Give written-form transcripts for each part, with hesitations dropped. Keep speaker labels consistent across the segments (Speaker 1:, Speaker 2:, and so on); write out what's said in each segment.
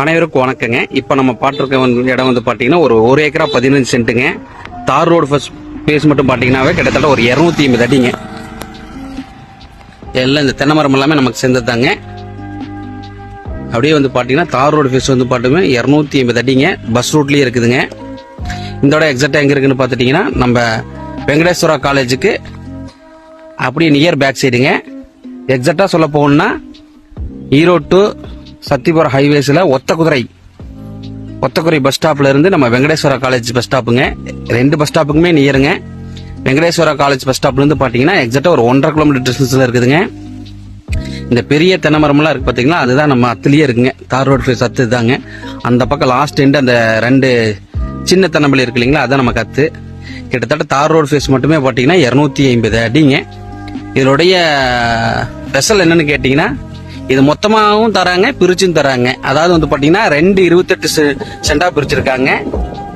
Speaker 1: அனைவருக்கும் வணக்கங்க. இப்போ நம்ம பாட்டிருக்க இடம் வந்து பார்த்தீங்கன்னா ஒரு ஏக்கரா 15 சென்ட்டுங்க. தார் ரோடு ஃபர்ஸ்ட் பேஸ் மட்டும் பார்த்தீங்கன்னாவே கிட்டத்தட்ட ஒரு 250 அடிங்க. எல்லாம் இந்த தென்னை மரம் எல்லாமே நமக்கு சேர்ந்ததாங்க. அப்படியே வந்து பார்த்தீங்கன்னா தார் ரோடு ஃபேஸ் வந்து பார்த்தீங்கன்னா 250 அடிங்க. பஸ் ரூட்லேயே இருக்குதுங்க. இந்த இடம் எக்ஸாக்டாக எங்கே இருக்குன்னு பார்த்துட்டிங்கன்னா நம்ம வெங்கடேஸ்வரா காலேஜுக்கு அப்படியே நியர் பேக் சைடுங்க. எக்ஸாக்டாக சொல்ல போகணுன்னா ஈரோடு டு சத்தியபுரம் ஹைவேஸில் ஒத்தக்குறை பஸ் ஸ்டாப்ல இருந்து நம்ம வெங்கடேஸ்வரா காலேஜ் பஸ் ஸ்டாப்புங்க. 2 பஸ் ஸ்டாப்புக்குமே நியருங்க. வெங்கடேஸ்வரா காலேஜ் பஸ் ஸ்டாப்ல இருந்து பாத்தீங்கன்னா எக்ஸாக்டா ஒரு 1.5 கிலோமீட்டர் டிஸ்டன்ஸ்ல இருக்குதுங்க. இந்த பெரிய தென்னை மரம்லாம் இருக்கு பாத்தீங்களா, அதுதான் நம்ம அத்துலயே இருக்குங்க. தார் ரோடு ஃபேஸ் அத்து தாங்க. அந்த பக்கம் லாஸ்ட் எண்ட் அந்த 2 சின்ன தென்னம்பள்ளி இருக்கு இல்லைங்களா, அதான் நமக்கு அத்து. கிட்டத்தட்ட தார் ரோடு ஃபேஸ் மட்டுமே பாத்தீங்கன்னா 250 அடிங்க. இதனுடைய ஸ்பெஷல் என்னன்னு கேட்டீங்கன்னா, இது மொத்தமாகவும் தராங்க, பிரிச்சும் தராங்க. அதாவது வந்து பாத்தீங்கன்னா 2 28 சென்டா பிரிச்சிருக்காங்க,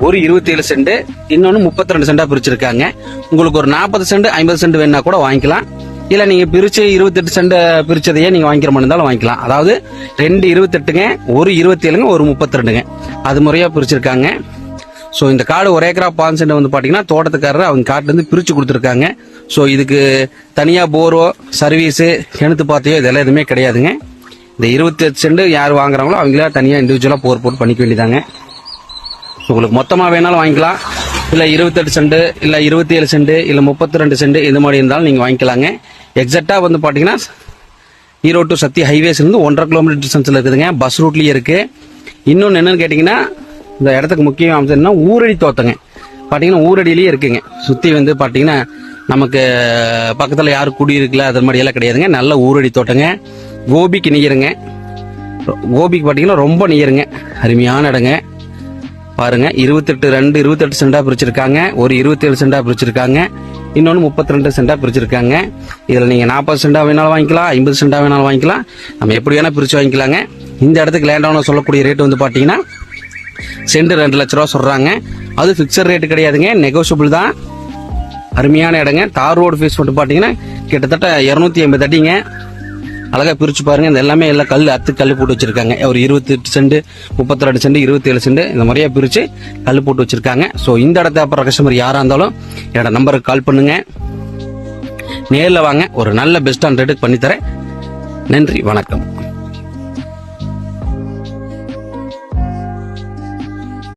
Speaker 1: ஒரு 27 சென்ட், இன்னொன்னு 32 சென்டா பிரிச்சிருக்காங்க. உங்களுக்கு ஒரு 40 சென்ட் 50 சென்ட் வேணா கூட வாங்கிக்கலாம். இல்ல நீங்க பிரிச்சு 28 சென்ட் பிரிச்சதையே நீங்க வாங்கிக்கிற மாதிரி இருந்தாலும் வாங்கிக்கலாம். அதாவது 2 28ங்க, ஒரு 27ங்க, ஒரு 32ங்க, அது முறையா பிரிச்சிருக்காங்க. ஸோ இந்த காடு ஒரு ஏக்கரா 5 சென்ட் வந்து பாத்தீங்கன்னா தோட்டத்துக்காரர் அவங்க காட்டுல இருந்து பிரிச்சு கொடுத்துருக்காங்க. ஸோ இதுக்கு தனியா போரோ சர்வீஸு கிணத்து பாத்தையோ இதெல்லாம் எதுவுமே கிடையாதுங்க. இந்த 28 சென்ட் யார் வாங்குறாங்களோ அவங்களா தனியா இண்டிவிஜுவலா போர் போட்டு பண்ணிக்க வேண்டியதாங்க. உங்களுக்கு மொத்தமா வேணாலும் வாங்கிக்கலாம். இல்ல 28 சென்ட், இல்ல 27 சென்ட், இல்ல 32 சென்ட் இந்த மாதிரி இருந்தாலும் நீங்க வாங்கிக்கலாங்க. எக்ஸாக்டா வந்து பாத்தீங்கன்னா ஈரோடு டு சத்தி ஹைவேஸ்ல இருந்து 1.5 கிலோமீட்டர் டிஸ்டன்ஸ்ல இருக்குதுங்க. பஸ் ரூட்லயே இருக்கு. இன்னொன்னு என்னன்னு கேட்டீங்கன்னா, இந்த இடத்துக்கு முக்கிய அம்சம் என்ன, ஊரடி தோட்டங்க. பாத்தீங்கன்னா ஊரடியிலேயே இருக்குங்க. சுத்தி வந்து பாத்தீங்கன்னா நமக்கு பக்கத்துல யாரும் குடியிருக்கல அது மாதிரி எல்லாம் கிடையாதுங்க. நல்ல ஊரடி தோட்டங்க. கோபிக்கு நியருங்க. கோபிக்கு பாத்தீங்கன்னா ரொம்ப நியருங்க. அருமையான இடங்க. பாருங்க, 28 சென்டா பிரிச்சிருக்காங்க, ஒரு 27 சென்டா பிரிச்சிருக்காங்க, இன்னொன்னு 32 சென்டா பிரிச்சிருக்காங்க. இதுல நீங்க 40 சென்டா வேணாலும் வாங்கிக்கலாம், 50 சென்டா வேணாலும் வாங்கிக்கலாம். நம்ம எப்படி வேணா பிரிச்சு வாங்கிக்கலாங்க. இந்த இடத்துக்கு லேண்ட் ஆன சொல்லக்கூடிய ரேட் வந்து பாத்தீங்கன்னா சென்ட் 2 லட்ச ரூபா சொல்றாங்க. அது பிக்சர் ரேட் கிடையாதுங்க, நெகோசியபிள் தான். அருமையான இடங்க. தார் ரோடு ஃபேஸ் மட்டும் பாத்தீங்கன்னா கிட்டத்தட்ட 250 அடிங்க. அழகா பிரிச்சு பாருங்க. இந்த எல்லாமே எல்லாம் கல் போட்டு வச்சிருக்காங்க. ஒரு 28 சென்ட், 32 சென்ட், 27 சென்ட் இந்த மாதிரியா பிரிச்சு கல் போட்டு வச்சிருக்காங்க. ஸோ இந்த இடத்த அப்புறம் கஸ்டமர் யாரா இருந்தாலும் என்னோட நம்பருக்கு கால் பண்ணுங்க, நேரில் வாங்க, ஒரு நல்ல பெஸ்டான ரேட்டுக்கு பண்ணித்தரேன். நன்றி, வணக்கம்.